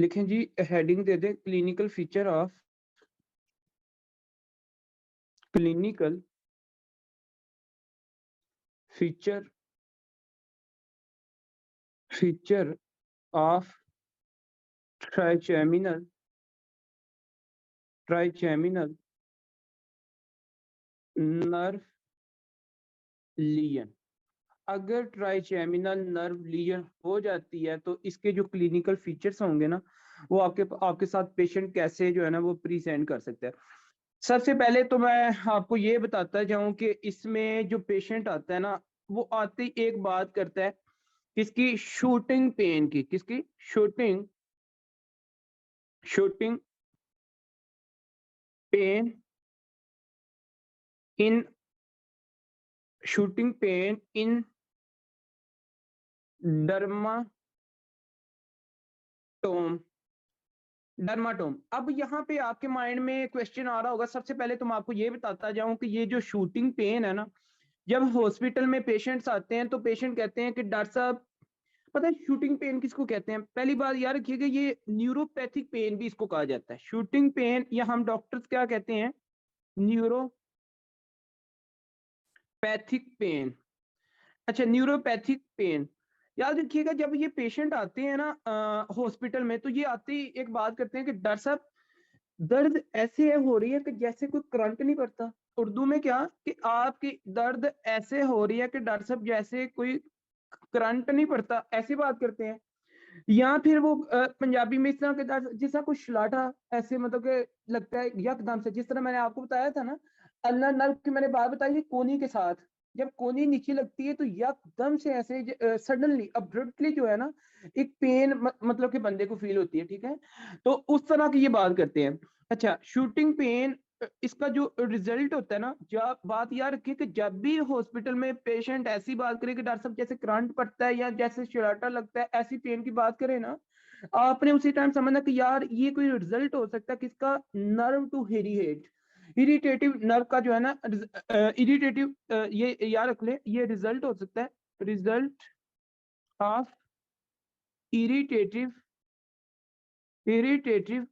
लिखें जी, हेडिंग दे दें clinical feature of clinical feature of trigeminal nerve lesion. अगर ट्राइचेमिनल नर्व लीजन हो जाती है तो इसके जो क्लिनिकल फीचर्स होंगे ना, वो आपके साथ पेशेंट कैसे जो है ना वो प्रेजेंट कर सकते हैं। सबसे पहले तो मैं आपको ये बताता जाऊं कि इसमें जो पेशेंट आता है ना, वो आते ही एक बात करता है किसकी, शूटिंग पेन की। किसकी? Shooting pain in shooting pain in dermatome. अब यहाँ पे आपके माइंड में क्वेश्चन आ रहा होगा। सबसे पहले तो मैं आपको ये बताता जाऊं कि ये जो शूटिंग पेन है ना, जब हॉस्पिटल में पेशेंट्स आते हैं तो पेशेंट कहते हैं कि डॉक्टर साहब, पता है शूटिंग पेन किसको कहते हैं? पहली बात याद रखिएगा, ये न्यूरोपैथिक पेन भी इसको कहा जाता है। शूटिंग पेन या हम डॉक्टर्स क्या कहते हैं? Neuropathic pain. अच्छा, न्यूरोपैथिक पेन। याद रखिएगा, जब ये पेशेंट आते हैं ना हॉस्पिटल में, तो ये आते ही एक बात करते हैं कि डॉक्टर साहब, दर्द ऐसे हो रही है कि जैसे कोई करंट नहीं पड़ता। उर्दू में क्या कि आपकी दर्द ऐसे हो रही है कि डॉक्टर साहब जैसे कोई करंट नहीं पड़ता, ऐसी बात करते हैं। या फिर वो पंजाबी में इस तरह के दर्द जैसा कुछ शलाटा, ऐसे मतलब कि लगता है यकदम से, जिस तरह मैंने आपको बताया था ना, अल्नार नर्व की मैंने बात बताई थी कोनी के साथ। जब कोनी नीचे लगती है तो यकदम से ऐसे सडनली अब्रप्टली जो है ना, एक पेन मतलब कि बंदे को फील होती है। ठीक है, तो उस तरह की ये बात करते हैं। अच्छा, शूटिंग पेन, इसका जो रिजल्ट होता है ना, जब बात याद रखिए कि जब भी हॉस्पिटल में पेशेंट ऐसी बात करे कि डॉक्टर साहब जैसे करंट पड़ता है या जैसे शराटा लगता है, ऐसी पेन की बात करे ना, आपने उसी टाइम समझना कि यार ये कोई रिजल्ट हो सकता है किसका, नर्व टू हेरिएट। इरिटेटिव नर्व का जो है ना, इरिटेटिव, ये याद रख ले, ये रिजल्ट हो सकता है, result of irritative irritative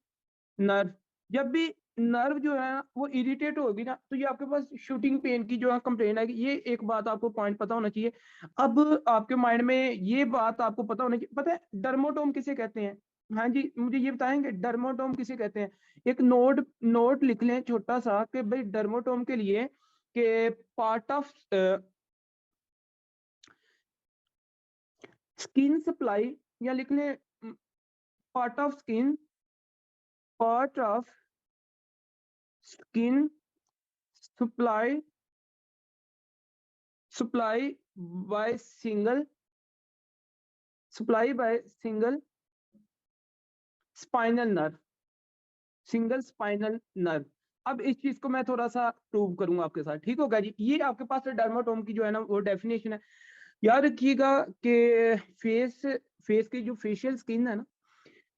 nerve. जब भी नर्व जो है वो इरिटेट होगी ना, तो ये आपके पास शूटिंग पेन की जो है कंप्लेन आएगी। ये एक बात आपको पॉइंट पता होना चाहिए। अब आपके माइंड में ये बात आपको पता होना चाहिए, पता है डर्मोटोम किसे कहते हैं? हाँ जी, मुझे ये बताएंगे डर्मोटोम किसे कहते हैं? एक नोट नोट लिख लें छोटा सा कि भाई डर्मोटोम के लिए के पार्ट ऑफ स्किन सप्लाई, या लिख लें part of skin, part of skin supply supply by single supply bye spinal nerve single spinal nerve. अब इस चीज को मैं थोड़ा सा प्रूव करूंगा आपके साथ, ठीक होगा जी? ये आपके पास डर्माटोम की जो है ना वो डेफिनेशन है। याद रखिएगा कि फेस की जो फेशियल स्किन है ना,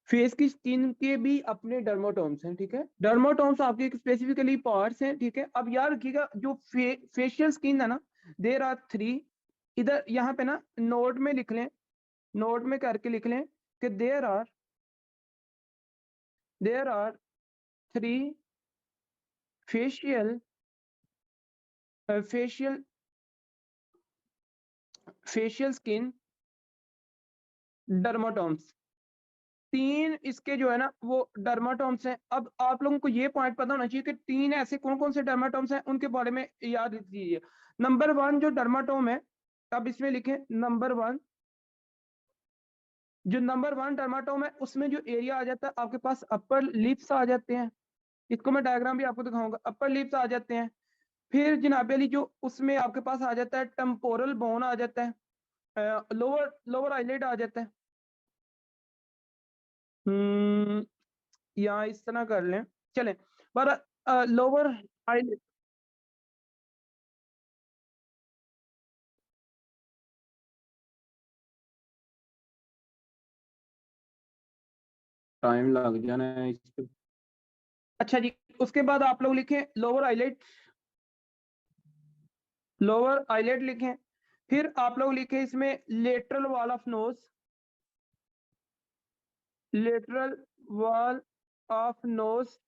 फेस की स्किन के भी अपने डर्माटोम्स हैं। ठीक है, डर्माटोम्स आपके स्पेसिफिकली पार्ट्स हैं। ठीक है, अब याद रखिएगा जो फेशियल स्किन है ना, देयर आर 3। इधर यहाँ पे ना नोट में लिख लें, नोट में करके लिख लें कि there are 3 facial facial facial skin dermatomes. 3 इसके जो है ना वो डर्माटोम्स हैं। अब आप लोगों को ये पॉइंट पता होना चाहिए कि 3 ऐसे कौन कौन से डर्माटोम्स हैं, उनके बारे में याद रखिए। नंबर 1 जो डर्माटोम है, अब इसमें लिखें नंबर 1। जो नंबर 1 डर्माटोम है उसमें जो एरिया आ जाता है आपके पास, अपर लिप्स आ जाते हैं। इसको मैं डायग्राम भी आपको दिखाऊंगा। अपर लिप्स आ जाते हैं। फिर जनाब अली जो उसमें आपके पास आ जाता है टेम्पोरल बोन आ जाता है, लोअर लोअर आईलिड आ जाता है। या इस तरह कर लें, चलें, पर लोअर आईलिड। टाइम लग जाना है इस पे। अच्छा जी, उसके बाद आप लोग लिखें लोअर आईलिड, लोअर आईलिड लिखें। फिर आप लोग लिखें इसमें lateral wall of knows, lateral wall of knows.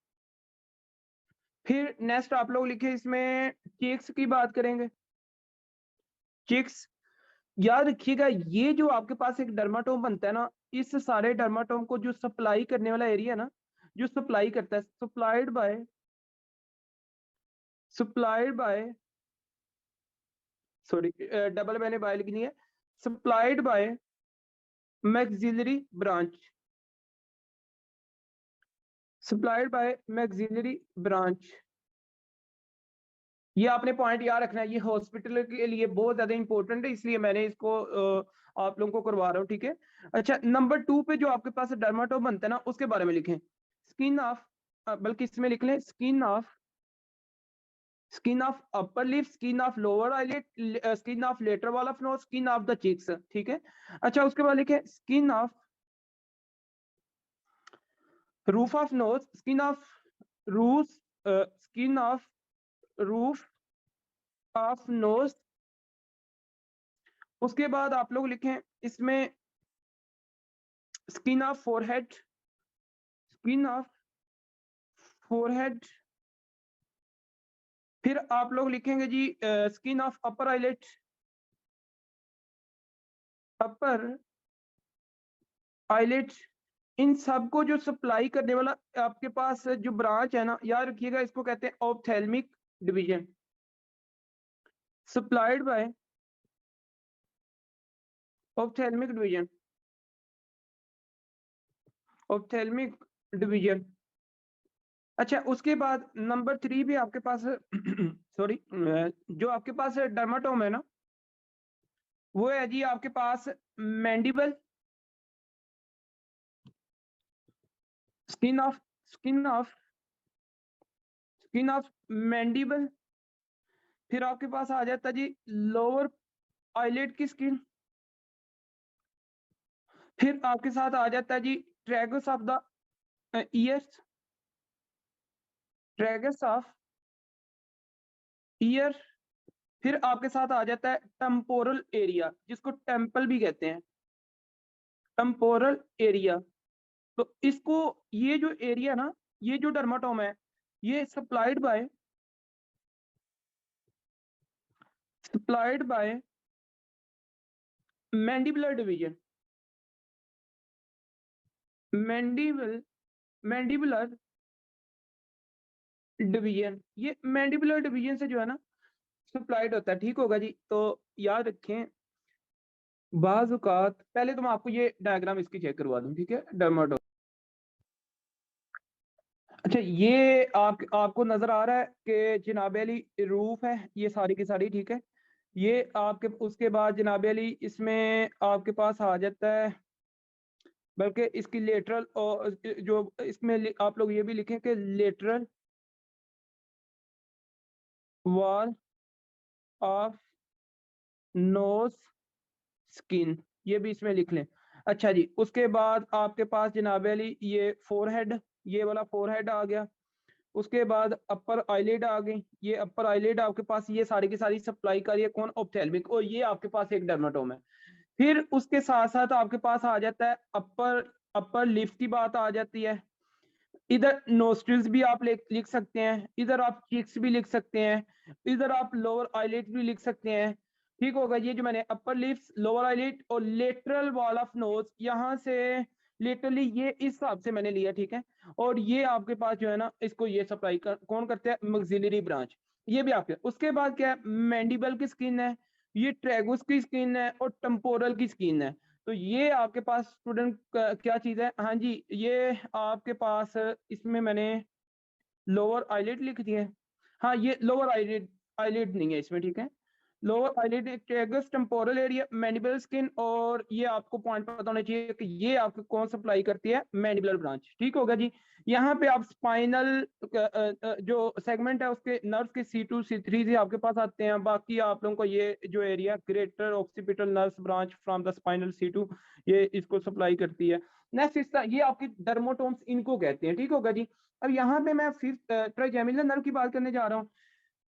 फिर नेक्स्ट आप लोग लिखे इसमें चीक्स की बात करेंगे। चीक्स, याद रखिएगा ये जो आपके पास एक डर्माटोम बनता है ना, इस सारे डर्माटोम को जो सप्लाई करने वाला एरिया ना, जो सप्लाई करता है, सप्लाइड बाय सॉरी डबल मैंने बाय लिखनी है, supplied by maxillary branch, supplied by maxillary branch. ये आपने पॉइंट याद रखना है, ये हॉस्पिटल के लिए बहुत ज्यादा इंपॉर्टेंट है, इसलिए मैंने इसको आप लोगों को करवा रहा हूँ, ठीक है। अच्छा, नंबर 2 पे जो आपके पास डर्माटोम बनता है ना, उसके बारे में लिखें। स्किन ऑफ, बल्कि इसमें लिख लें skin of upper lip, skin of lower eyelid, skin of lateral wall of nose, skin of the cheeks, ठीक है। अच्छा, उसके बाद लिखें skin of roof of nose, skin of roof, skin of roof of nose. उसके बाद आप लोग लिखें इसमें skin of forehead, skin of forehead. फिर आप लोग लिखेंगे जी skin of upper eyelid, upper eyelid. इन सबको जो सप्लाई करने वाला आपके पास जो ब्रांच है ना, याद रखिएगा इसको कहते हैं ophthalmic division, supplied by ophthalmic division, ophthalmic division. अच्छा, उसके बाद नंबर 3 भी आपके पास सॉरी जो आपके पास डर्माटोम है ना, वो है जी आपके पास mandible, skin of skin of skin of mandible. फिर आपके पास आ जाता है जी लोअर आईलेट की स्किन। फिर आपके साथ आ जाता है जी tragus of the ears, tragus of ear. फिर आपके साथ आ जाता है टेम्पोरल एरिया, जिसको टेम्पल भी कहते हैं, टेम्पोरल एरिया। तो इसको, ये जो एरिया ना, ये जो डर्माटोम है, ये supplied by mandibular division, mandibular division. ये मैंडिबुलर डिवीजन से जो है ना सप्लाइड होता है, ठीक होगा जी। तो याद रखें, बाज़-औक़ात पहले तो मैं आपको ये डायग्राम इसकी चेक करवा दूं, ठीक है, डर्माटोम। अच्छा, ये आपको नजर आ रहा है कि जनाब अली रूफ है ये सारी की सारी, ठीक है। ये आपके, उसके बाद जनाब अली इसमें आपके पास आ जाता है, बल्कि इसकी लेटरल और जो इसमें आप लोग ये भी लिखें कि lateral wall of nose skin, ये भी इसमें लिख लें। अच्छा जी, उसके बाद आपके पास जनाब अली ये फोरहेड, ये वाला फोरहेड आ गया। उसके बाद अपर आईलिड आ गई, ये अपर आईलिड आपके पास ये सारी की सारी सप्लाई कर रही है कौन, ऑप्थेल्मिक, और ये आपके पास एक डर्माटोम है। फिर उसके साथ साथ आपके पास आ जाता है अपर लिप्स की बात आ जाती है। इधर नोस्ट्रिल्स भी आप लिख सकते हैं, इधर आप चीक्स भी लिख सकते हैं, इधर आप लोअर आईलिड भी लिख सकते हैं, ठीक होगा। ये जो मैंने अपर लिप्स, लोअर आईलिड और लेटरल वॉल ऑफ नोज, यहाँ से लिटरली ये इस हिसाब से मैंने लिया, ठीक है। और ये आपके पास जो है ना, इसको ये सप्लाई कौन करते हैं, मैक्सिलरी ब्रांच। ये भी आपके, उसके बाद क्या है, मैंडिबल की स्किन है, ये ट्रेगुस की स्किन है, और टेम्पोरल की स्किन है। तो ये आपके पास स्टूडेंट क्या चीज है, हाँ जी, ये आपके पास इसमें मैंने लोअर आईलिड लिख दिए। हाँ, ये लोअर आईलिड, आईलिड नहीं है इसमें, ठीक है। Lower eyelid, tragus, temporal area, mandible skin, और ये आपको पॉइंट पता होना चाहिए कि ये आपको कौन सप्लाई करती है, मैंडिबुलर ब्रांच, ठीक होगा जी। यहाँ पे आप स्पाइनल जो सेगमेंट है उसके नर्व के C2 C3 से आपके पास आते हैं। बाकी आप लोगों को ये जो area greater occipital nerve branch from the spinal C2, ये इसको सप्लाई करती है। नेक्स्ट इस ये आपकी डर्मोटोम्स इनको कहते हैं, ठीक होगा जी। अब यहाँ पे मैं फिर ट्राइजेमिनल नर्व की बात करने जा रहा हूँ।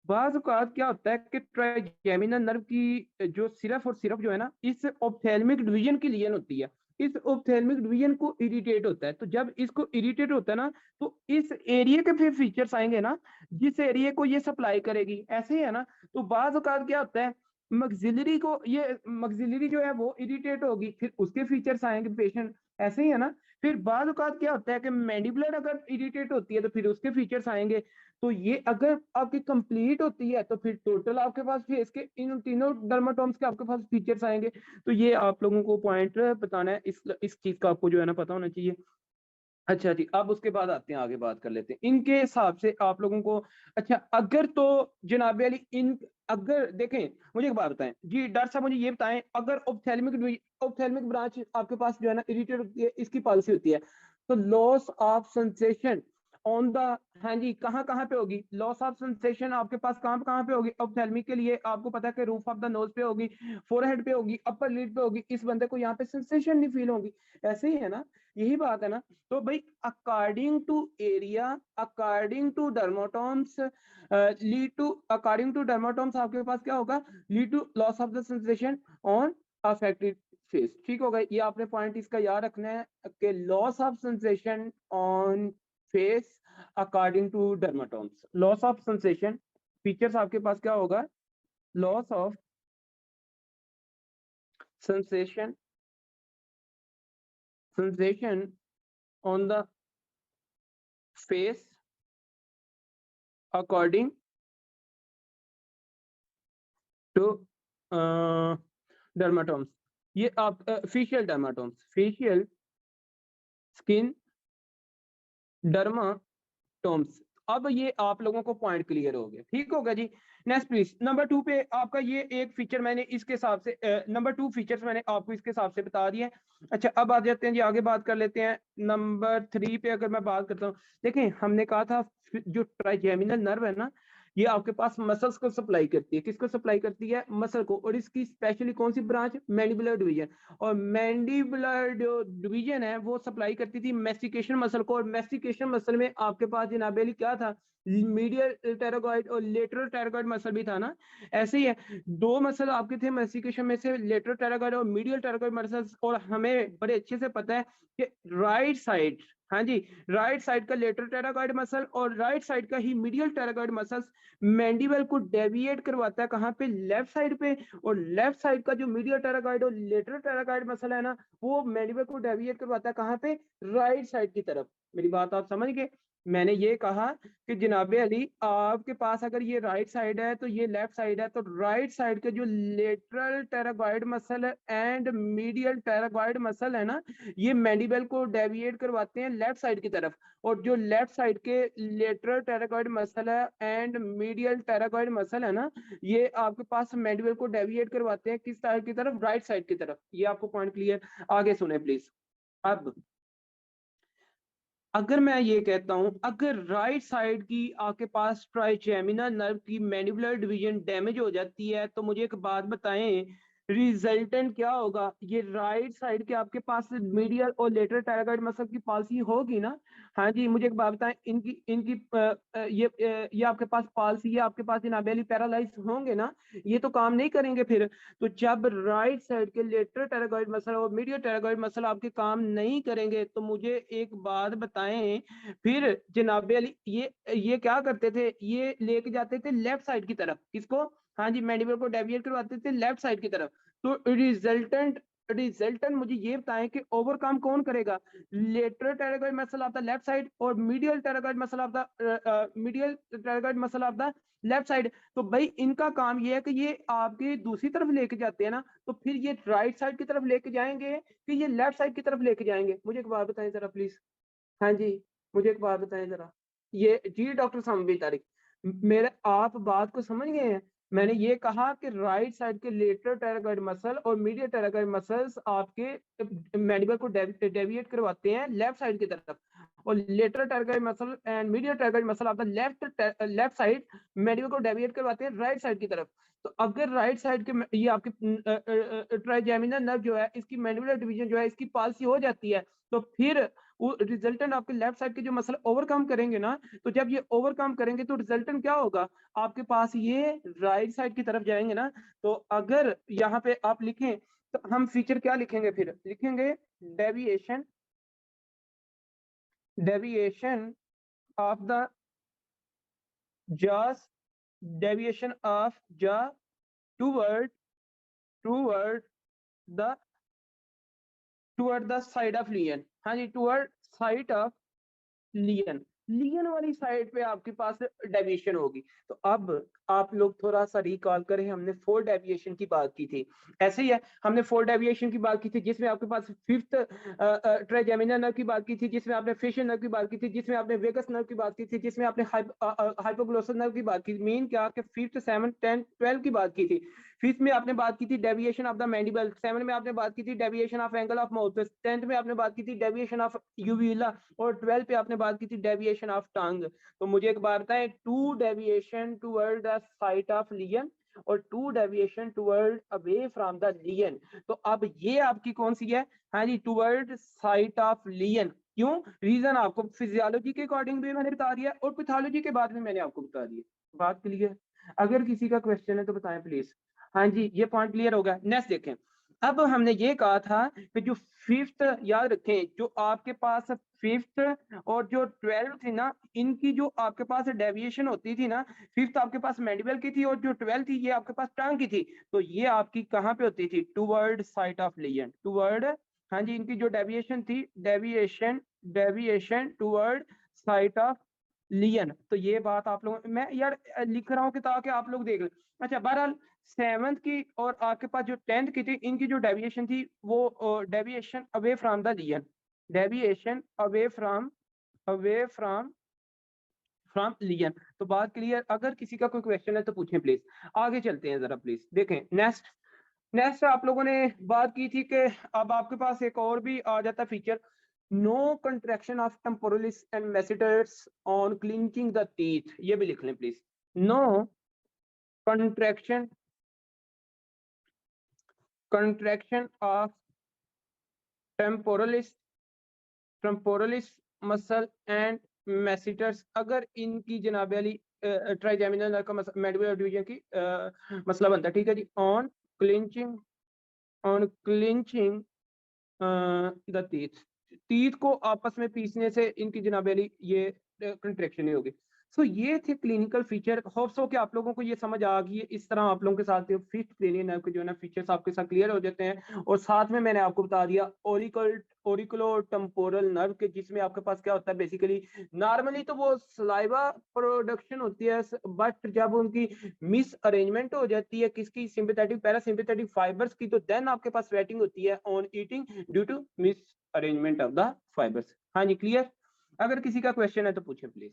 बाज़ औक़ात क्या होता है कि ट्राइजेमिनल नर्व की जो सिर्फ और सिर्फ जो है ना, इस ऑप्थेल्मिक डिवीजन की लियन होती है। इस ऑप्थेल्मिक डिवीजन को इरिटेट होता है। तो जब इसको इरिटेट होता है ना, तो इस एरिया के फिर फीचर्स आएंगे ना, जिस एरिया को ये सप्लाई करेगी, ऐसे ही है ना। तो बाज औकात क्या होता है, मक्सिलरी को, ये मक्सिलरी जो है वो इरिटेट होगी, फिर उसके फीचर्स आएंगे पेशेंट, ऐसे ही है ना। फिर बाज औकात क्या होता है कि मैंडिबुलर अगर इरिटेट होती है तो फिर उसके फीचर्स आएंगे। तो ये अगर आपकी कंप्लीट होती है तो फिर टोटल आपके पास फेस के इन तीनों डर्माटोम्स के आपके पास फीचर्स आएंगे। तो ये आप लोगों को पॉइंट बताना है, इस चीज का आपको जो है ना पता होना चाहिए। अच्छा जी, अब उसके बाद आते हैं, आगे बात कर लेते हैं इनके हिसाब से आप लोगों को। अच्छा, अगर तो जनाबे अली इन, अगर देखें, मुझे एक बात बताएं जी डॉक्टर साहब, मुझे ये बताएं, अगर ऑप्थेल्मिक ब्रांच आपके पास जो है ना इरिटेट होती है, इसकी पॉलिसी होती है, तो loss of sensation on the, हाँ जी, कहाँ कहाँ पे होगी लॉस ऑफ सेंसेशन आपके पास, कहाँ कहाँ पे होगी ऑप्थेल्मिक के लिए? आपको पता है कि रूफ ऑफ द नोज पे होगी, फोरहेड पे होगी, अपर लिड पे होगी। इस बंदे को यहाँ पे सेंसेशन नहीं फील होगी, ऐसे ही है ना, यही बात है ना। तो भाई according to area, according to dermatomes, lead to, according to dermatomes आपके पास क्या होगा, lead to loss of the sensation on affected face. ठीक होगा, ये आपने पॉइंट इसका याद रखना है कि loss of sensation on face according to dermatomes. Loss of sensation features आपके पास क्या होगा, loss of sensation, sensation on the face according to dermatomes. ये आप facial dermatomes, facial skin dermatomes. अब ये आप लोगों को पॉइंट क्लियर हो गया, ठीक होगा जी। नेक्स्ट प्लीज, नंबर 2 पे आपका ये एक फीचर मैंने इसके हिसाब से, नंबर 2 फीचर्स मैंने आपको इसके हिसाब से बता दिए। अच्छा, अब आ जाते हैं जी, आगे बात कर लेते हैं। नंबर 3 पे अगर मैं बात करता हूँ, देखें हमने कहा था जो ट्राइजेमिनल नर्व है ना, ये आपके पास मसल्स को सप्लाई करती है। किसको सप्लाई करती है? मसल को। और इसकी स्पेशली कौन सी ब्रांच? Mandibular division. और मैंडिबुलर जो डिवीजन है वो सप्लाई करती थी मैस्टिकेशन मसल को। और मैस्टिकेशन मसल में आपके पास जनाबेली क्या था, मीडियल टेरागॉइड और लेटरल टेरागॉइड मसल भी था ना, ऐसे ही है। दो मसल आपके थे मैस्टिकेशन में से, लेटरल टेरागॉइड और मीडियल टेरागॉइड मसल्स। और हमें बड़े अच्छे से पता है कि राइट साइड, हाँ जी, राइट साइड का लेटरल टेरागॉइड मसल और राइट साइड का ही मीडियल टेरागॉइड मसल्स मैंडिबल को डेविएट करवाता है, कहाँ पे? लेफ्ट साइड पे। और लेफ्ट साइड का जो मीडियल टेरागॉइड और लेटरल टेरागॉइड मसल है ना, वो मैंडिबल को डेविएट करवाता है, कहाँ पे? राइट साइड की तरफ। मेरी बात आप समझ गए? मैंने ये कहा कि जनाबे अली आपके पास अगर ये राइट साइड है तो ये लेफ्ट साइड है, तो राइट साइड के जो lateral pterygoid muscle and medial pterygoid muscle है ना, ये मैंडिबल को डेविएट करवाते हैं लेफ्ट साइड की तरफ। और जो लेफ्ट साइड के लेटरल टेरागॉइड मसल है एंड मीडियल टेरागॉइड मसल है ना, ये आपके पास मैंडिबल को डेविएट करवाते हैं किस साइड की तरफ? राइट साइड की तरफ। ये आपको पॉइंट क्लियर? आगे सुने प्लीज। अब अगर मैं ये कहता हूं, अगर राइट साइड की आपके पास ट्राइजेमिनल नर्व की मैंडिबुलर डिवीजन डैमेज हो जाती है, तो मुझे एक बात बताएं, रिजल्टेंट क्या होगा? ये राइट साइड के आपके पास मीडियल और लेटरल टायराइड मसल की पॉलिसी होगी ना? हाँ जी, मुझे एक बात बताएं, इनकी इनकी ये आपके पास पॉलिसी, ये आपके पास इनाबेली पैरालाइज होंगे ना, ये तो काम नहीं करेंगे फिर। तो जब राइट साइड के लेटरल टेरागॉइड मसल और मीडियल टेरागॉइड मसल आपके काम नहीं करेंगे, तो मुझे एक बात बताएं, फिर जनाबे अली ये क्या करते थे? ये लेके जाते थे लेफ्ट साइड की तरफ। किसको? हाँ जी, मैंडिबल को डेविएट करवाते थे लेफ्ट साइड की तरफ। तो रिजल्टेंट मुझे ये बताएं कि ओवरकम कौन करेगा? Lateral pterygoid muscle of the left side और medial pterygoid muscle of the medial pterygoid muscle of the left side. तो भाई इनका काम ये है कि ये आपके दूसरी तरफ लेके जाते हैं ना, तो फिर ये राइट साइड की तरफ लेके जाएंगे कि ये लेफ्ट साइड की तरफ लेके जाएंगे? मुझे एक बात बताएं जरा प्लीज। हाँ जी, मुझे एक बात बताएं जरा। ये जी डॉक्टर सामवी तारिक, मेरे आप बात को समझ गए हैं? मैंने ये कहा कि राइट साइड के लेटरल टेरागॉइड मसल और मीडियल टेरागॉइड मसल्स आपके मैंडिबल को डेविएट करवाते हैं लेफ्ट साइड की तरफ। और lateral pterygoid muscle and medial pterygoid muscle of the left side mandible को डेविएट करवाते हैं राइट साइड की तरफ। तो अगर राइट साइड के ये आपके ट्राइजेमिनल नर्व जो है, इसकी मैंडिबुलर डिवीजन जो है, इसकी पॉलिसी हो जाती है, तो फिर वो रिजल्टेंट आपके लेफ्ट साइड के जो मसल ओवरकम करेंगे ना, तो जब ये ओवरकम करेंगे तो रिजल्टेंट क्या होगा? आपके पास ये राइट साइड की तरफ जाएंगे ना। तो अगर यहाँ पे आप लिखें तो हम फीचर क्या लिखेंगे, फिर लिखेंगे deviation of the jaws, deviation of jaw toward toward the side of lesion। हाँ जी, toward side of लियन लियन वाली साइड पे आपके पास डेविएशन होगी। तो अब आप लोग थोड़ा सा रिकॉल करें, हमने 4 डेविएशन की बात की थी, ऐसे ही है, हमने 4 डेविएशन की बात की थी, जिसमें आपके पास फिफ्थ ट्राइजेमिनल नर्व की बात की थी, जिसमें आपने फेशियल नर्व की बात की थी, जिसमें आपने वेगस नर्व की बात की थी, जिसमें आपने हाइपोग्लोसस नर्व की बात की, मेन क्या कि फिफ्थ 7 10 12 की बात की थी। फिफ्थ में आपने बात की थी डेविएशन ऑफ द मैंडिबल, 7 में आपने बात की थी deviation of angle of mouth, 10th में आपने बात की थी डेविएशन ऑफ यूविला, और 12 पे आपने बात की थी डेविएशन ऑफ टंग। तो मुझे एक बार बताएं, 2 deviation toward the site of lesion और 2 deviation toward away from the lesion. तो अब ये आपकी कौन सी है? हाँ जी, टुवर्ड साइट ऑफ लियन। क्यों? रीजन आपको फिजियोलॉजी के अकॉर्डिंग भी मैंने बता दिया और पैथोलॉजी के बाद में मैंने आपको बता दिया। बात क्लियर? अगर किसी का क्वेश्चन है तो बताएं प्लीज। हाँ जी, ये पॉइंट क्लियर होगा। नेक्स्ट देखें, अब हमने ये कहा था कि जो फिफ्थ, याद रखें, जो आपके पास फिफ्थ और जो 12 थी ना, इनकी जो आपके पास डेविएशन होती थी ना, फिफ्थ आपके पास मैंडिबल की थी और जो 12 थी ये आपके पास टंग की थी। तो ये आपकी कहाँ पे होती थी? टुवर्ड साइट ऑफ लियन, टुवर्ड, हाँ जी, इनकी जो डेविएशन थी, डेविएशन टुवर्ड साइट ऑफ लियन। तो ये बात आप लोग, मैं यार लिख रहा हूँ कि ताकि आप लोग देख लें। अच्छा, बहरहाल 7th की और आपके पास जो 10th की थी, इनकी जो डेविएशन थी वो deviation away from the lesion, deviation away from lesion. तो बात क्लियर? अगर किसी का कोई क्वेश्चन है तो पूछें प्लीज। आगे चलते हैं जरा प्लीज, देखें नेक्स्ट आप लोगों ने बात की थी कि अब आपके पास एक और भी आ जाता feature, no contraction of temporalis and masseters on clenching the teeth. ये भी लिख लें please, no contraction of temporalis muscle and masseters. अगर इनकी जनाब वाली ट्राइजेमिनल का मैंडिबुलर डिवीजन की मसला बनता है, ठीक है जी, ऑन क्लिंचिंग द टीथ को आपस में पीसने से इनकी जनाब वाली ये कंट्रैक्शन नहीं होगी। सो ये थे क्लिनिकल फीचर। होप सो कि आप लोगों को ये समझ आ गई है। इस तरह आप लोगों के साथ फिफ्थ क्रेनियल नर्व के जो है ना फीचर्स आपके साथ क्लियर हो जाते हैं। और साथ में मैंने आपको बता दिया ओरिकुलो टेम्पोरल नर्व के, जिसमें आपके पास क्या होता है बेसिकली, नॉर्मली तो वो सलाइवा प्रोडक्शन होती है, बट जब उनकी मिस अरेंजमेंट हो जाती है किसकी, सिंपैथेटिक पैरासिम्पैथेटिक फाइबर्स की, तो देन आपके पास स्वेटिंग होती है on eating due to misarrangement of the fibres. हाँ जी, क्लियर? अगर किसी का क्वेश्चन है तो पूछे प्लीज।